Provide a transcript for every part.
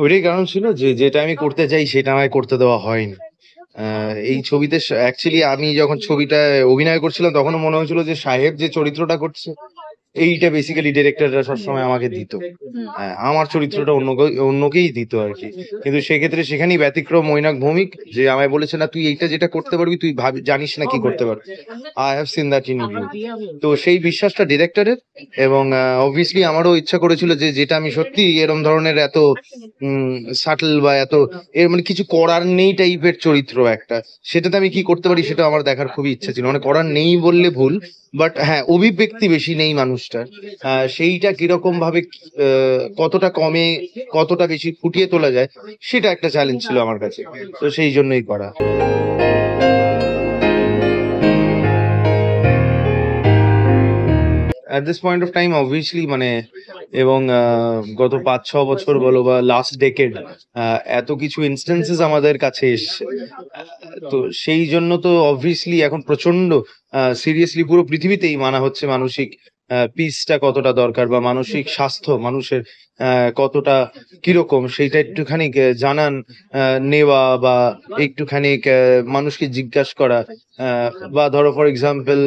ওইটাই কারণ ছিল যে যেটা আমি করতে চাই সেটা আমায় করতে দেওয়া হয়নি। এই ছবিতে অ্যাকচুয়ালি আমি যখন ছবিটায় অভিনয় করছিলাম তখনও মনে হয়েছিল যে সাহেব যে চরিত্রটা করছে এইটা বেসিক্যালি ডিরেক্টররা সবসময় আমাকে দিত। আমার চরিত্রটা অন্যকেই দিত আর কি। কিন্তু সেক্ষেত্রে সেখানেই ব্যতিক্রম মৈনাক ভৌমিক, যে আমায় বলেছে না তুই এইটা যেটা করতে পারবি তুই জানিস না কি করতে পারবি। I have seen that in you. তো সেই বিশ্বাসটা ডিরেক্টরের, এবং অবভিয়াসলি আমারও ইচ্ছা করেছিল যে যেটা আমি সত্যি এরম ধরনের এত সাটল বা এত এর মানে কিছু করার নেই টাইপের চরিত্র একটা, সেটাতে আমি কি করতে পারি সেটা আমার দেখার খুবই ইচ্ছা ছিল। মানে করার নেই বললে ভুল, বাট হ্যাঁ অভিব্যক্তি বেশি নেই মানুষটার। সেইটা কিরকম ভাবে কতটা কমে কতটা বেশি ফুটিয়ে তোলা যায় সেটা একটা চ্যালেঞ্জ ছিল আমার কাছে, তো সেই জন্যই করা। At this point of time obviously মানে, এবং গত 5-6 বছর বলো বা লাস্ট ডেকেড এত কিছু ইনস্টেন্সেস আমাদের কাছে এসছে, তো সেই জন্য তো অবভিয়াসলি এখন প্রচন্ড সিরিয়াসলি পুরো পৃথিবীতেই মানা হচ্ছে মানসিক পিসটা কতটা দরকার, বা মানসিক স্বাস্থ্য মানুষের কতটা কিরকম সেইটা একটুখানি জানান নেওয়া, বা একটুখানি মানুষকে জিজ্ঞাসা করা। বা ধরো ফর এক্সাম্পল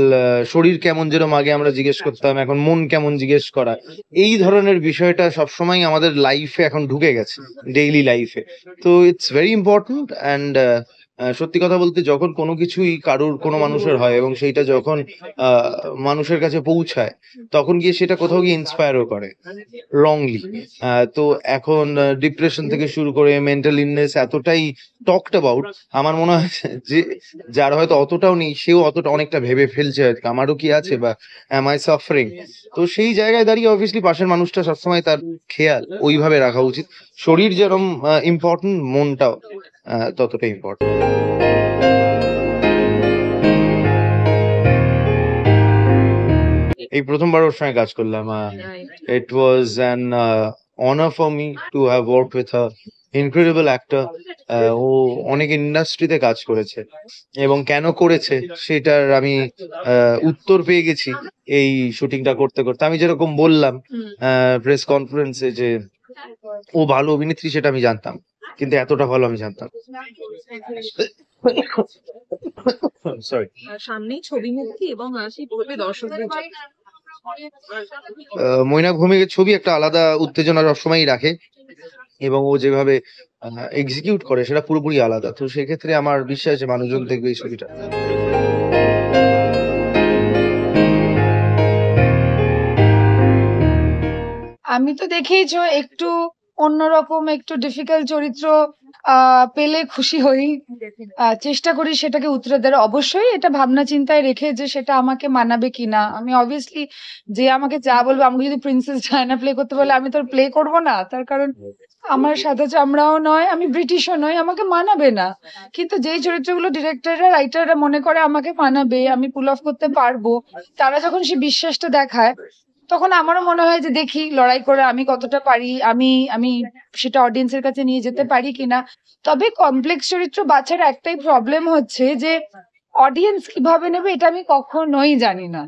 শরীর কেমন যেরকম আগে আমরা জিজ্ঞেস করতাম, এখন মন কেমন জিজ্ঞেস করা, এই ধরনের বিষয়টা সবসময় আমাদের লাইফে এখন ঢুকে গেছে, ডেইলি লাইফে। তো ইটস ভেরি ইম্পর্টেন্ট। অ্যান্ড সত্যি কথা বলতে যখন কোনো কিছুই কারুর কোনো মানুষের হয় এবং সেইটা যখন মানুষের কাছে পৌঁছায় তখন গিয়ে সেটা কোথাও গিয়ে ইন্সপায়ারও করে রংলি। তো এখন ডিপ্রেশন থেকে শুরু করে মেন্টাল ইলনেস এতটাই টকড অ্যাবাউট, আমার মনে হয় যে যার হয়তো অতটাও নেই সেও অতটা অনেকটা ভেবে ফেলছে আমারও কি আছে বা অ্যাম আই সাফারিং। তো সেই জায়গায় দাঁড়িয়ে অবভিয়াসলি পাশের মানুষটা সবসময় তার খেয়াল ওইভাবে রাখা উচিত। শরীর যেরকম ইম্পর্টেন্ট, মনটাও ততটা ইম্পর্টেন্ট। এই প্রথমবার ওর সঙ্গে কাজ করলাম। It was an honour for me to have work with a incredible actor. ও অনেক ইন্ডাস্ট্রিতে কাজ করেছে এবং কেন করেছে সেটার আমি উত্তর পেয়ে গেছি এই শুটিংটা করতে করতে। আমি যেরকম বললাম প্রেস কনফারেন্সে যে ও ভালো অভিনেত্রী সেটা আমি জানতাম, কিন্তু এতটা ভালো আমি জানতাম। সরি। সামনেই ছবি মুক্তি এবং সেই বলবে দর্শকদের মৈনাক ভৌমিকের ছবি একটা আলাদা উত্তেজনা সবসময়ই রাখে, এবং ও যেভাবে এক্সিকিউট করে সেটা পুরোপুরি আলাদা। তো সেক্ষেত্রে আমার বিশ্বাস যে মানুষজন দেখবে এই ছবিটা। আমি তো দেখেইছো একটু অন্যরকম একটু ডিফিকাল্ট চরিত্র পেলে খুশি হই, চেষ্টা করি সেটাকে উতরে দেওয়ার। অবশ্যই এটা ভাবনা চিন্তায় রেখে যে সেটা আমাকে মানাবে কিনা। আমি অবভিয়াসলি যে আমাকে যা বলবে, আমাকে যদি প্রিন্সেস ডায়না প্লে করতে বলে আমি তো প্লে করব না, তার কারণ আমার সাদা চামড়াও নয়, আমি ব্রিটিশও নয়, আমাকে মানাবে না। কিন্তু যেই চরিত্রগুলো ডিরেক্টররা রাইটাররা মনে করে আমাকে মানাবে, আমি পুল অফ করতে পারবো, তারা যখন সে বিশ্বাসটা দেখায় তখন আমারও মনে হয় যে দেখি লড়াই করে আমি কতটা পারি, আমি আমি সেটা অডিয়েন্সের কাছে নিয়ে যেতে পারি কিনা। তবে কমপ্লেক্স চরিত্র বাছার একটাই প্রবলেম হচ্ছে যে অডিয়েন্স কিভাবে নেবে এটা আমি কখনোই জানি না।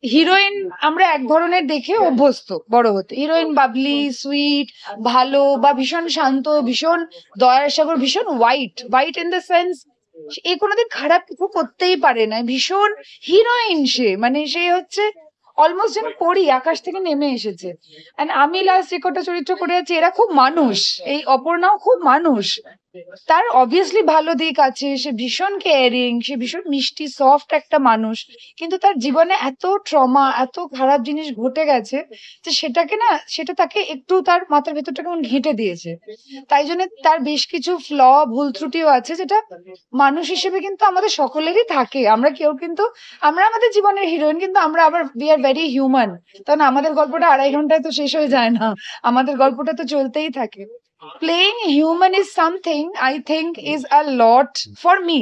হিরোইন আমরা এক ধরনের দেখে অভ্যস্ত বড় হতে, হিরোইন বাবলি সুইট ভালো বা ভীষণ শান্ত, ভীষণ দয়ার সাগর, ভীষণ white white in the sense এ কোনোদিন খারাপ কিছু করতেই পারে না, ভীষণ হিরোইন সে, মানে সে হচ্ছে অলমোস্ট যেন পড়ি আকাশ থেকে নেমে এসেছে। এন্ড আমি লাস্ট যে কটা চরিত্র করে আছি এরা খুব মানুষ, এই অপর্ণাও খুব মানুষ, তার অবভিয়াসলি ভালো দিক আছে, সে ভীষণ কেয়ারিং, সে ভীষণ মিষ্টি সফট একটা মানুষ, কিন্তু তার জীবনে এত ট্রমা এত খারাপ জিনিস ঘটে গেছে যে সেটাকে না, সেটা তাকে একটু তার মাথার ভেতরটা কেমন ঘেঁটে দিয়েছে। তাই জন্য তার বেশ কিছু ভুল ত্রুটিও আছে যেটা মানুষ হিসেবে কিন্তু আমাদের সকলেরই থাকে। আমরা কেউ কিন্তু আমরা আমাদের জীবনের হিরোইন, কিন্তু আমরা আবার উই আর ভেরি হিউম্যান, কারণ আমাদের গল্পটা 2.5 ঘন্টায় তো শেষ হয়ে যায় না, আমাদের গল্পটা তো চলতেই থাকে। Playing human is something I think is a lot for me,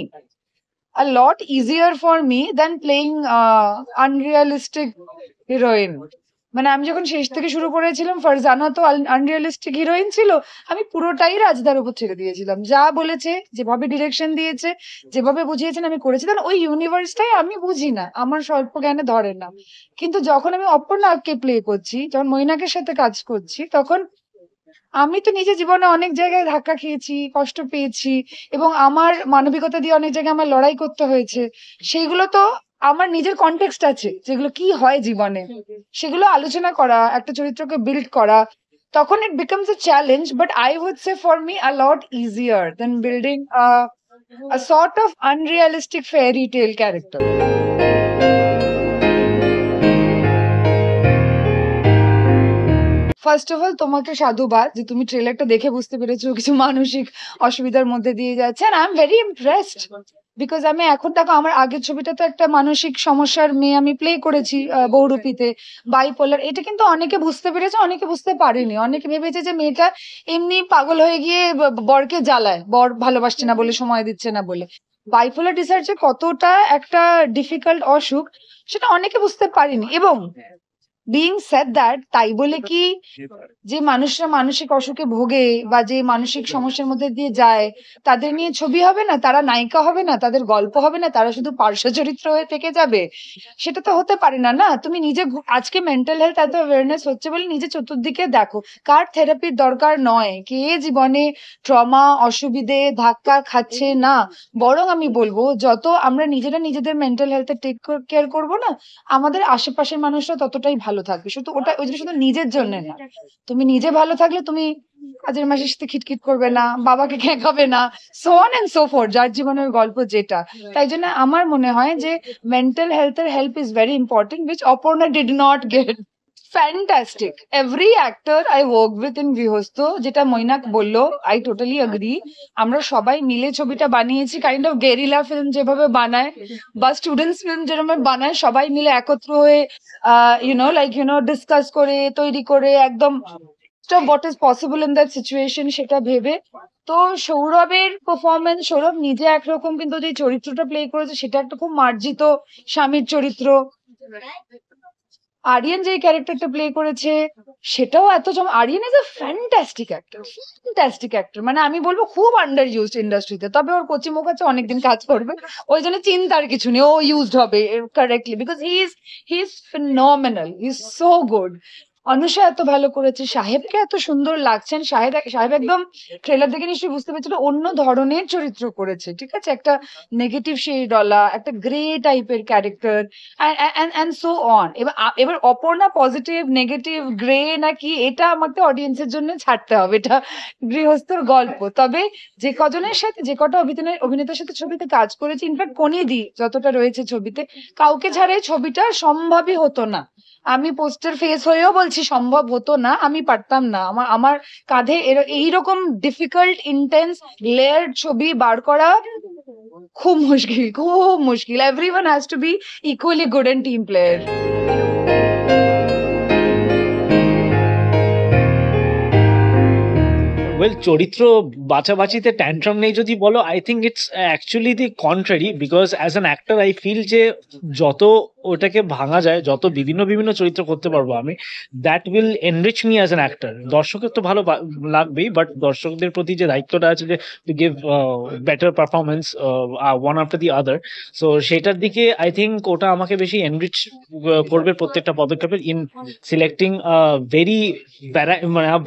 a lot easier for me than playing unrealistic heroine. মানে আমি যখন শেষ থেকে শুরু করেছিলাম ফারজানা তো আনরিয়ালিস্টিক হিরোইন ছিল, আমি পুরোটাই রাজদার উপর ছেড়ে দিয়েছিলাম, যা বলেছে যেভাবে ডিরেকশন দিয়েছে যেভাবে বুঝিয়েছেন আমি করেছি, কারণ ওই ইউনিভার্সটাই আমি বুঝি না, আমার স্বল্প জ্ঞানে ধরে না। কিন্তু যখন আমি অপর্ণাকে প্লে করছি, যখন মৈনাকের সাথে কাজ করছি, তখন আমি তো নিজের জীবনে অনেক জায়গায় ধাক্কা খেয়েছি, কষ্ট পেয়েছি এবং আমার মানবিকতা দিয়ে অনেক জায়গায় আমার লড়াই করতে হয়েছে। সেইগুলো তো আমার নিজের কনটেক্সট আছে, যেগুলো কি হয় জীবনে সেগুলো আলোচনা করা, একটা চরিত্রকে বিল্ড করা, তখন it becomes a challenge, but I would say for me a lot easier than building a sort of unrealistic fairy tale character. First of all তোমাকে সাধুবাদ যে তুমি ট্রেলারটা দেখে বুঝতে পেরেছো কিছু মানসিক অসুবিধার মধ্যে দিয়ে যাচ্ছে, আর I am very impressed because আমি এখন দেখো আমার আগের ছবিটা তো একটা মানসিক সমস্যার মেয়ে আমি প্লে করেছি বহুরূপীতে, বাইপোলার। এটা কিন্তু অনেকে বুঝতে পেরেছে, অনেকে বুঝতে পারেনি, অনেকে ভেবেছে যে মেয়েটা এমনি পাগল হয়ে গিয়ে বরকে জ্বালায়, বর ভালোবাসছে না বলে, সময় দিচ্ছে না বলে। বাইপোলার ডিসঅর্ডার যে কতটা একটা ডিফিকাল্ট অসুখ সেটা অনেকে বুঝতে পারেনি। এবং বিইং সেড দ্যাট, তাই বলে কি যে মানুষরা মানসিক অসুখে ভোগে বা যে মানসিক সমস্যার মধ্যে দিয়ে যায় তাদের নিয়ে ছবি হবে না, তারা নায়িকা হবে না, তাদের গল্প হবে না, তারা শুধু পার্শ্ব চরিত্র হয়ে থেকে যাবে? সেটা তো হতে পারে না। না, তুমি নিজে আজকে মেন্টাল হেলথ এত অ্যাওয়ারনেস হচ্ছে বলে নিজে চতুর্দিকে দেখো, কার থেরাপির দরকার নয়, কে জীবনে ট্রমা অসুবিধে ধাক্কা খাচ্ছে না। বরং আমি বলবো যত আমরা নিজেরা নিজেদের মেন্টাল হেলথে টেক কেয়ার করবো না, আমাদের আশেপাশের মানুষরা ততটাই ভালো থাকবে। শুধু ওটা, ওই জন্য শুধু নিজের জন্য না, তুমি নিজে ভালো থাকলে তুমি কাজের মাসের সাথে খিটখিট করবে না, বাবাকে খেকাবে না, so on and so forth, যার জীবনের গল্প যেটা। তাই জন্য আমার মনে হয় যে মেন্টাল হেলথের help is very important, which Aparna did not get. Fantastic every actor I work with in Grihastha, যেটা মৈনাক বললো, আই টোটালি এগ্রি। আমরা সবাই মিলে ছবিটা বানিয়েছি, কাইন্ড অফ গেরিলা ফিল্ম যেভাবে বানায় বা স্টুডেন্টস ফিল্ম যেরকম বানায়, সবাই মিলে একত্র হয়ে ডিসকাস করে তৈরি করে একদম what is possible in that situation সেটা ভেবে। তো সৌরভের পারফরমেন্স, সৌরভ নিজে একরকম, কিন্তু যে চরিত্রটা প্লে করেছে সেটা একটা খুব মার্জিত স্বামীর চরিত্র। আরিয়ান যে ক্যারেক্টারটা প্লে করেছে সেটাও এত Aryan is a fantastic actor, fantastic actor, মানে আমি বলবো খুব আন্ডার ইউজড ইন্ডাস্ট্রিতে। তবে ওর কচি মুখ আছে, অনেকদিন কাজ করবে, ওই জন্য চিন্তার কিছু নেই, ও ইউজড হবে correctly, because he is phenomenal, he is so good. Anusha এত ভালো করেছে, সাহেবকে এত সুন্দর লাগছেন, সাহেব একদম ট্রেলার দেখে নিশ্চয়ই বুঝতে পেরেছিল অন্য ধরনের চরিত্র করেছে, ঠিক আছে, একটা নেগেটিভ শেডওয়ালা, একটা গ্রে টাইপের ক্যারেক্টার অ্যান্ড সো অন। এবার অপর্ণা পজিটিভ নেগেটিভ গ্রে নাকি, এটা আমাকে অডিয়েন্সের জন্য ছাড়তে হবে, এটা গৃহস্থর গল্প। তবে যে কজনের সাথে, যে কটা অভিনেতার সাথে ছবিতে কাজ করেছে, ইনফ্যাক্ট কনিদি যতটা রয়েছে ছবিতে, কাউকে ছাড়াই ছবিটা সম্ভবই হতো না। আমি পোস্টার ফেস হয়েও বলছি সম্ভব হতো না, আমি পারতাম না। আমার আমার কাঁধে এইরকম ডিফিকাল্ট ইন্টেন্স লেয়ার্ড ছবি বার করা খুব মুশকিল, খুব মুশকিল। Everyone has to be equally good and team player. Well, চরিত্র বাছাবাছিতে ট্যান্ট্রাম নেই যদি বলো, I think it's actually the contrary, because as an actor I feel যে যত ওটাকে ভাঙা যায়, যত বিভিন্ন বিভিন্ন চরিত্র করতে পারবো আমি, that will enrich me as an actor. দর্শকের তো ভালো লাগবেই, বাট দর্শকদের প্রতি যে দায়িত্বটা আছে যে to give better performance one after the other, so সেটার দিকে আই থিঙ্ক ওটা আমাকে বেশি এনরিচ করবে প্রত্যেকটা পদক্ষেপের, in selecting very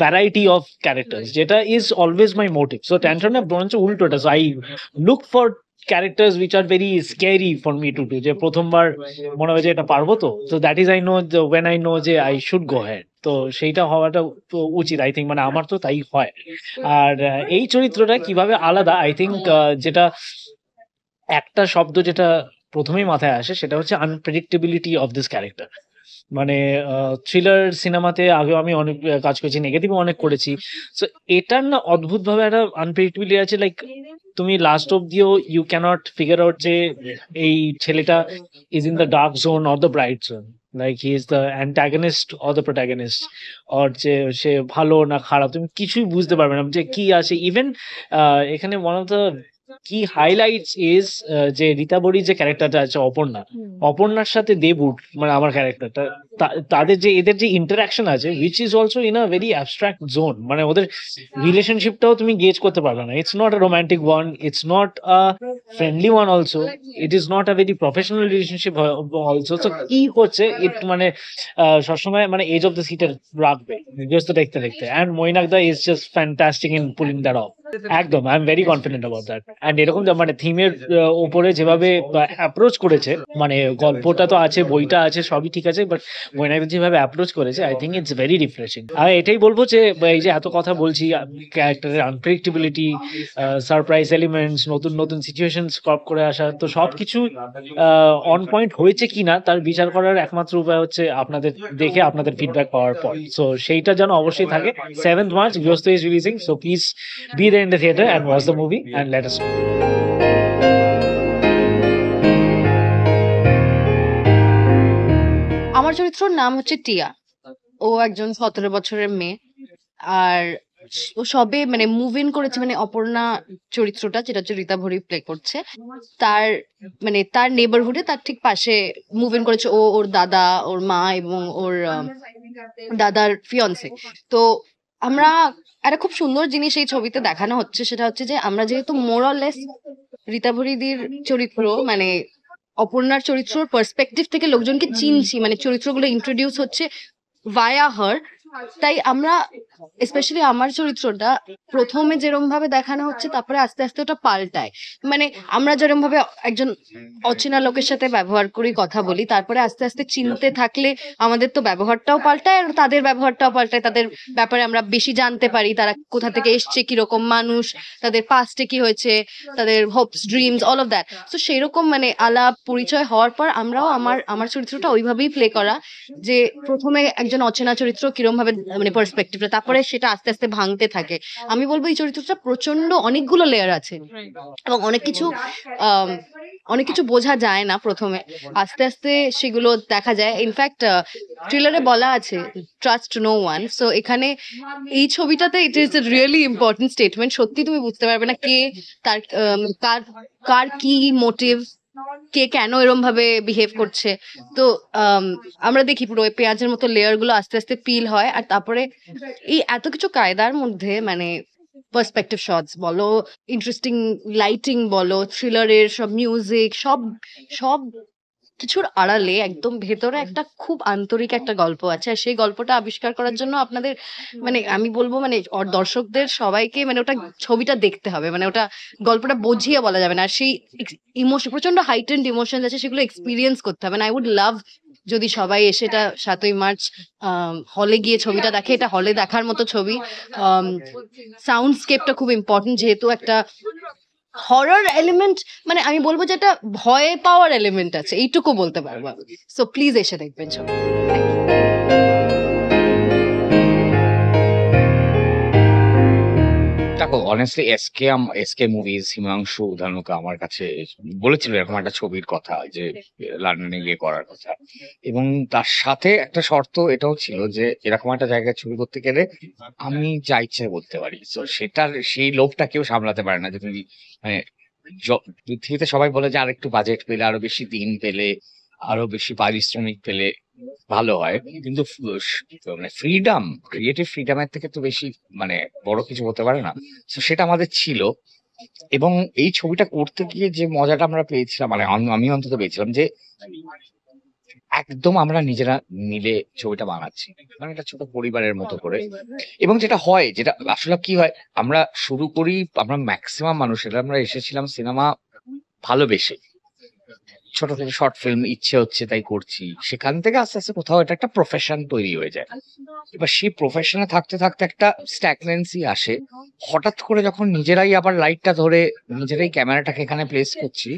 variety of characters, যেটা is always my motive. So Tantrum বরঞ্চ উল্টোটা, so I look for characters which are very scary for me to do, যে প্রথমবার মনে হয় যে এটা পারবো, তো so that is I know when I know যে I should go ahead, তো সেইটা হওয়াটা উচিত আই থিঙ্ক, মানে আমার তো তাই হয়। আর এই চরিত্রটা কিভাবে আলাদা, আই থিঙ্ক যেটা একটা শব্দ যেটা প্রথমেই মাথায় আসে সেটা হচ্ছে আনপ্রেডিক্টেবিলিটি অফ দিস ক্যারেক্টার। মানে থ্রিলার সিনেমাতে আগেও আমি অনেক কাজ করেছি, নেগেটিভও অনেক করেছি, সো এটার না অদ্ভুত ভাবে একটা আনপ্রেডিক্টেবিলিটি আছে। লাইক তুমি লাস্ট অব্দিও ইউ ক্যানট ফিগার আউট যে এই ছেলেটা is in the dark zone or the bright zone, like he is the antagonist or the protagonist, or যে সে ভালো না খারাপ, তুমি কিছুই বুঝতে পারবে না যে কি আছে। ইভেন এখানে ওয়ান অফ দ্য কি হাইলাইটস ইজ যে রীতা বড়ি যে ক্যারেক্টারটা আছে অপর্ণার সাথে দেবুট মানে আমার ক্যারেক্টারটা, তাদের যে এদের যে ইন্টারাকশন আছে which is also in a very abstract zone, মানে ওদের রিলেশনশিপটাও তুমি গেজ করতে পারবে না। It's not a romantic one, it's not a friendly one also, it is not a very professional relationship also. তো কি হচ্ছে মানে সবসময় মানে এজ অফ দ্য সিটার রাখবে just দেখতে দেখতে, অ্যান্ড মৈনাকদা is just fantastic in pulling that off. একদম, I am very confident about that. And এরকম মানে থিমের উপরে যেভাবে অ্যাপ্রোচ করেছে, মানে গল্পটা তো আছে, বইটা আছে, সবই ঠিক আছে, বাট মৈনাকদা যেভাবে অ্যাপ্রোচ করেছে I think it's very refreshing. আমি এটাই বলবো যে এই যে এত কথা বলছি, ক্যারেক্টারের আনপ্রেডিক্টেবিলিটি, সারপ্রাইজ এলিমেন্টস, নতুন নতুন সিচুয়েশন স্কপ করে আসা, তো সবকিছু অন পয়েন্ট হয়েছে কিনা তার বিচার করার একমাত্র উপায় হচ্ছে আপনাদের দেখে আপনাদের ফিডব্যাক পাওয়ার পর। সো সেইটা যেন অবশ্যই থাকে। 7th March Grihastha is releasing, so please be there in the theatre and watch the movie and let us know. আমার চরিত্রর নাম হচ্ছে টিয়া। ও একজন 17 বছরের মেয়ে, আর ও সবে মানে মুভ ইন করেছে, মানে অপর্ণা চরিত্রটা যেটা হচ্ছে রীতা ভরি প্লে করছে, তার মানে তার নেবারহুডে তার ঠিক পাশে মুভ ইন করেছে ও, ওর দাদা, ওর মা এবং ওর দাদার ফিয়ন্সে। তো আমরা একটা খুব সুন্দর জিনিস এই ছবিতে দেখানো হচ্ছে, সেটা হচ্ছে যে আমরা যেহেতু মোরলেস রীতা ভরিদির চরিত্র মানে অপর্ণার চরিত্রর পার্সপেক্টিভ থেকে লোকজনকে চিনছি, মানে চরিত্রগুলো ইন্ট্রোডিউস হচ্ছে ভায়া হার, তাই আমরা স্পেশালি আমার চরিত্রটা প্রথমে যেরকম ভাবে দেখানো হচ্ছে তারপরে আস্তে আস্তে ওটা পাল্টায়। মানে আমরা যেরকম ভাবে একজন অচেনা লোকের সাথে ব্যবহার করি, কথা বলি, তারপরে আস্তে আস্তে চিনতে থাকলে আমাদের তো ব্যবহারটাও পাল্টায় আর তাদের ব্যবহারটাও পাল্টায়, তাদের ব্যাপারে আমরা বেশি জানতে পারি, তারা কোথা থেকে এসছে, কিরকম মানুষ, তাদের পাস্টে কি হয়েছে, তাদের Hopes, dreams, all of that. তো সেইরকম মানে আলাপ পরিচয় হওয়ার পর আমরাও আমার চরিত্রটা ওইভাবেই প্লে করা, যে প্রথমে একজন অচেনা চরিত্র কিরকম ভাবে মানে পার্সপেক্টিভটা, তারপরে সেটা আস্তে আস্তে ভাঙতে থাকে। আমি বলবো এই চরিত্রটা প্রচন্ড অনেকগুলো লেয়ার আছে এবং অনেক কিছু বোঝা যায় না প্রথমে, আস্তে আস্তে সেগুলো দেখা যায়। ইনফ্যাক্ট ট্রেলারে বলা আছে ট্রাস্ট নো ওয়ান, সো এখানে এই ছবিটাতে it is a really important statement. সত্যি তুমি বুঝতে পারবে না কে তার কার কি মোটিভ, কে কেন এরম ভাবে বিহেভ করছে। তো আমরা দেখি পুরো পেঁয়াজের মতো লেয়ার গুলো আস্তে আস্তে পিল হয়, আর তারপরে এই এত কিছু কায়দার মধ্যে মানে পার্সপেক্টিভ শটস বলো, ইন্টারেস্টিং লাইটিং বলো, থ্রিলারের সব মিউজিক, সব কিছুর আড়ালে একদম ভেতরে একটা খুব আন্তরিক একটা গল্প আছে, আর সেই গল্পটা আবিষ্কার করার জন্য আপনাদের মানে আমি বলবো মানে দর্শকদের সবাইকে মানে ওটা ছবিটা দেখতে হবে, মানে ওটা গল্পটা বুঝিয়ে বলা যাবে না, আর সেই ইমোশন, প্রচন্ড হাইটেন্ড ইমোশন আছে, সেগুলো এক্সপিরিয়েন্স করতে হবে। আই উড লাভ যদি সবাই এসে এটা 7ই মার্চ হলে গিয়ে ছবিটা দেখে, এটা হলে দেখার মতো ছবি। সাউন্ডস্কেপটা খুব ইম্পর্টেন্ট, যেহেতু একটা হরর এলিমেন্ট, মানে আমি বলবো যেটা ভয় পাওয়ার এলিমেন্ট আছে, এইটুকু বলতে পারবো। সো প্লিজ এসে দেখবেন ছবি। দেখো honestly SK movies Himanshu Dhanuka আমার কাছে বলেছিল এরকম একটা ছবির কথা, যে লন্ডনে গিয়ে করার কথা, এবং তার সাথে একটা শর্ত এটাও ছিল যে এরকম একটা জায়গায় ছবি করতে গেলে আমি যা ইচ্ছে করতে পারি। তো সেই লোভটা কেউ সামলাতে পারে না, যে তুমি মানে পৃথিবীতে সবাই বলে যে আর একটু বাজেট পেলে, আরো বেশি দিন পেলে, আরো বেশি পারিশ্রমিক পেলে ভালো হয়, কিন্তু মানে ফ্রিডম, ক্রিয়েটিভ ফ্রিডমের থেকে তো বেশি মানে বড় কিছু হতে পারে না। তো সেটা আমাদের ছিল, এবং এই ছবিটা করতে গিয়ে যে মজাটা আমরা পেয়েছিলাম, মানে আমি অন্তত পেয়েছিলাম, যে একদম আমরা নিজেরা মিলে ছবিটা বানাচ্ছি, মানে একটা ছোট পরিবারের মতো করে। এবং যেটা হয়, যেটা আসলে কি হয়, আমরা শুরু করি, আমরা ম্যাক্সিমাম মানুষেরা আমরা এসেছিলাম সিনেমা ভালোবেসে, ছোট ছোট শর্ট ফিল্ম ইচ্ছে হচ্ছে তাই করছি, সেখান থেকে আস্তে আস্তে কোথাও এটা একটা প্রফেশন তৈরি হয়ে যায়। এবার সেই প্রফেশনে থাকতে থাকতে একটা স্ট্যাগনেন্সি আসে, হঠাৎ করে যখন নিজেরাই আবার লাইটটা ধরে নিজেরাই ক্যামেরাটাকে এখানে প্লেস করছি,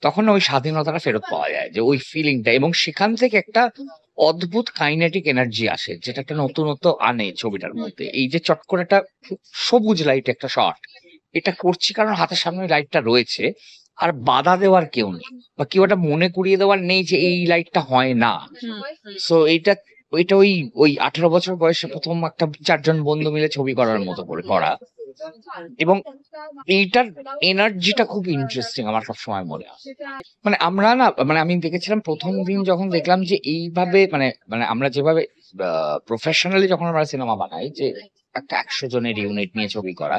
তখন ওই স্বাধীনতাটা ফেরত পাওয়া যায়, যে ওই ফিলিংটা, এবং সেখান থেকে একটা অদ্ভুত কাইনেটিক এনার্জি আসে, যেটা একটা নতুনত্ব আনে ছবিটার মধ্যে। এই যে চট করে একটা সবুজ লাইট একটা শট, এটা করছি কারণ হাতের সামনে লাইটটা রয়েছে, আর বাধা দেওয়ার কেউ নেই, বা কেউ একটা মনে করিয়ে দেওয়ার নেই যে এই লাইটটা হয় না। সো ওইটা ওই 18 বছর বয়সে প্রথম একটা 4জন বন্ধু মিলে ছবি করার মতো করে করা, এবং এইটার এনার্জিটা খুব ইন্টারেস্টিং আমার সবসময় মনে হয়। মানে আমরা না, মানে আমি দেখেছিলাম প্রথম দিন যখন দেখলাম যে এইভাবে মানে মানে আমরা যেভাবে প্রফেশনালি যখন আমরা সিনেমা বানাই, যে একটা 100 জনের ইউনিট নিয়ে ছবি করা,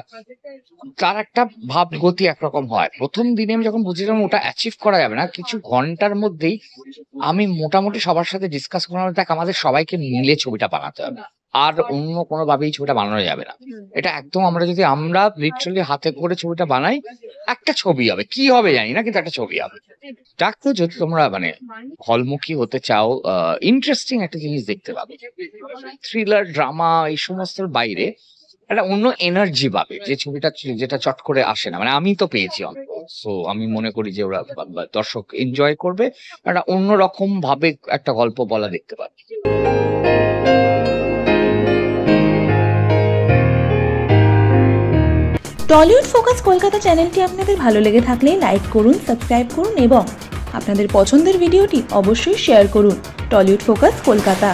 তার একটা ভাব গতি একরকম হয়। প্রথম দিনে আমি যখন বুঝলাম ওটা অ্যাচিভ করা যাবে না, কিছু ঘন্টার মধ্যেই আমি মোটামুটি সবার সাথে ডিসকাস করলাম, দেখ আমাদের সবাইকে মিলে ছবিটা বানাতে হবে, আর অন্য কোনো ভাবেই ছবিটা বানানো যাবে না। এটা একদম আমরা যদি আমরা লিটারালি হাতে করে ছবিটা বানাই, একটা ছবি হবে, কি হবে জানি না, কিন্তু একটা ছবি হবে। ডাক্তার, যদি তোমরা মানে হলমুখী হতে চাও, ইন্টারেস্টিং একটা জিনিস দেখতে পাবে, থ্রিলার ড্রামা এই সমস্তর বাইরে একটা অন্য এনার্জি পাবে, যে ছবিটা যেটা চট করে আসে না, মানে আমি তো পেয়েছি। সো আমি মনে করি যে ওরা দর্শক এনজয় করবে, একটা অন্যরকম ভাবে একটা গল্প বলা দেখতে পাবে। টলিউড ফোকাস কলকাতা চ্যানেলটি আপনাদের ভালো লেগে থাকলে লাইক করুন, সাবস্ক্রাইব করুন এবং আপনাদের পছন্দের ভিডিওটি অবশ্যই শেয়ার করুন। Tollywood focus Kolkata.